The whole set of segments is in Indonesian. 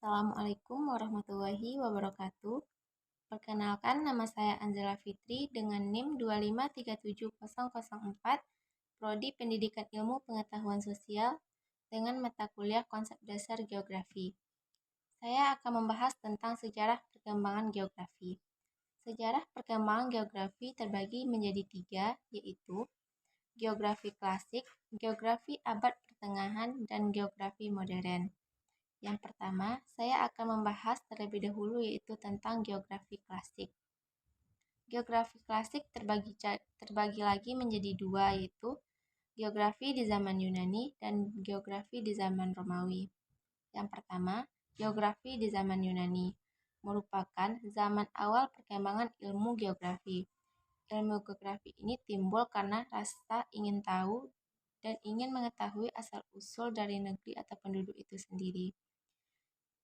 Assalamualaikum warahmatullahi wabarakatuh. Perkenalkan, nama saya Anzela Fitri dengan NIM 2537004, Prodi Pendidikan Ilmu Pengetahuan Sosial dengan mata kuliah Konsep Dasar Geografi. Saya akan membahas tentang sejarah perkembangan geografi. Sejarah perkembangan geografi terbagi menjadi 3, yaitu geografi klasik, geografi abad pertengahan, dan geografi modern. Yang pertama, saya akan membahas terlebih dahulu yaitu tentang geografi klasik. Geografi klasik terbagi lagi menjadi 2, yaitu geografi di zaman Yunani dan geografi di zaman Romawi. Yang pertama, geografi di zaman Yunani merupakan zaman awal perkembangan ilmu geografi. Ilmu geografi ini timbul karena rasa ingin tahu dan ingin mengetahui asal-usul dari negeri atau penduduk itu sendiri.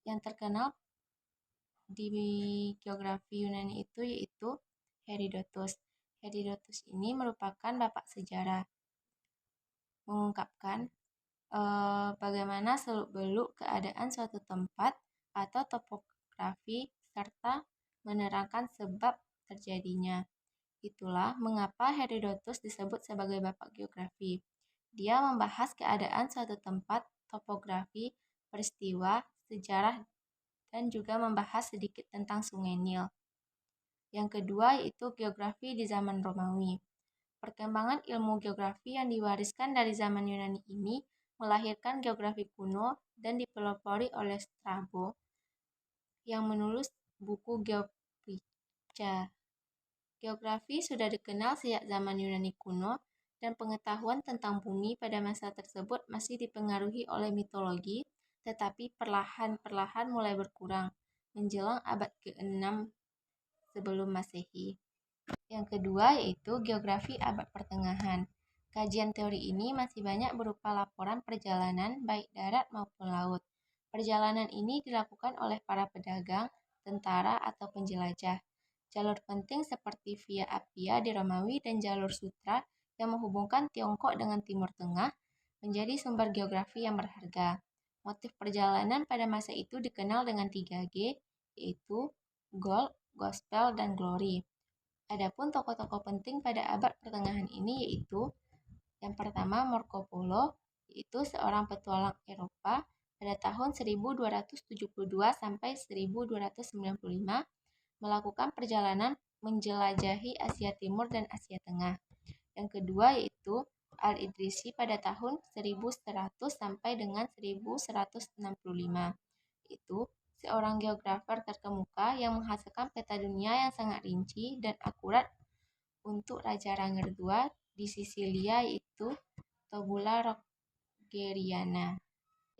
Yang terkenal di geografi Yunani itu yaitu Herodotus. Herodotus ini merupakan bapak sejarah, mengungkapkan bagaimana seluk-beluk keadaan suatu tempat atau topografi serta menerangkan sebab terjadinya. Itulah mengapa Herodotus disebut sebagai bapak geografi. Dia membahas keadaan suatu tempat, topografi, peristiwa, sejarah, dan juga membahas sedikit tentang Sungai Nil. Yang kedua yaitu geografi di zaman Romawi. Perkembangan ilmu geografi yang diwariskan dari zaman Yunani ini melahirkan geografi kuno dan dipelopori oleh Strabo yang menulis buku Geopricha. Geografi sudah dikenal sejak zaman Yunani kuno dan pengetahuan tentang bumi pada masa tersebut masih dipengaruhi oleh mitologi, tetapi perlahan-perlahan mulai berkurang menjelang abad ke-6 sebelum Masehi. Yang kedua yaitu geografi abad pertengahan. Kajian teori ini masih banyak berupa laporan perjalanan baik darat maupun laut. Perjalanan ini dilakukan oleh para pedagang, tentara, atau penjelajah. Jalur penting seperti Via Appia di Romawi dan jalur Sutra yang menghubungkan Tiongkok dengan Timur Tengah menjadi sumber geografi yang berharga. Motif perjalanan pada masa itu dikenal dengan 3G, yaitu Gold, Gospel, dan Glory. Adapun tokoh-tokoh penting pada abad pertengahan ini yaitu yang pertama Marco Polo, yaitu seorang petualang Eropa pada tahun 1272 sampai 1295 melakukan perjalanan menjelajahi Asia Timur dan Asia Tengah. Yang kedua yaitu Al-Idrisi pada tahun 1100 sampai dengan 1165. Itu seorang geografer terkemuka yang menghasilkan peta dunia yang sangat rinci dan akurat untuk Raja Ranger II di Sisilia yaitu Tabula Rogeriana.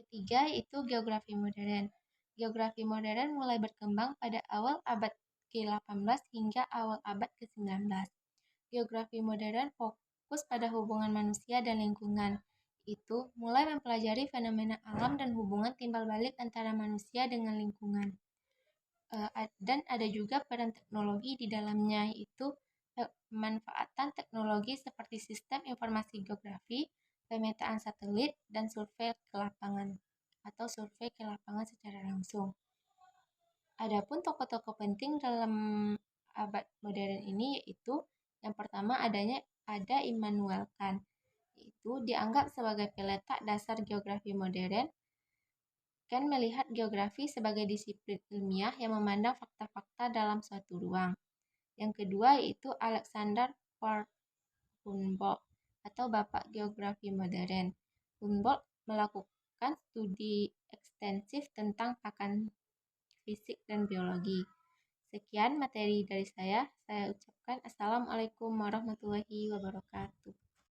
Ketiga yaitu geografi modern. Geografi modern mulai berkembang pada awal abad ke-18 hingga awal abad ke-19. Geografi modern fokus pada hubungan manusia dan lingkungan. Itu mulai mempelajari fenomena alam dan hubungan timbal balik antara manusia dengan lingkungan. Dan ada juga peran teknologi di dalamnya, yaitu pemanfaatan teknologi seperti sistem informasi geografi, pemetaan satelit, dan survei ke lapangan atau survei ke lapangan secara langsung. Adapun tokoh-tokoh penting dalam abad modern ini yaitu yang pertama ada Immanuel Kant. Itu dianggap sebagai peletak dasar geografi modern. Kant melihat geografi sebagai disiplin ilmiah yang memandang fakta-fakta dalam suatu ruang. Yang kedua yaitu Alexander von Humboldt atau Bapak Geografi Modern. Humboldt melakukan studi ekstensif tentang pakan fisik dan biologi. Sekian materi dari saya ucapkan Assalamualaikum warahmatullahi wabarakatuh.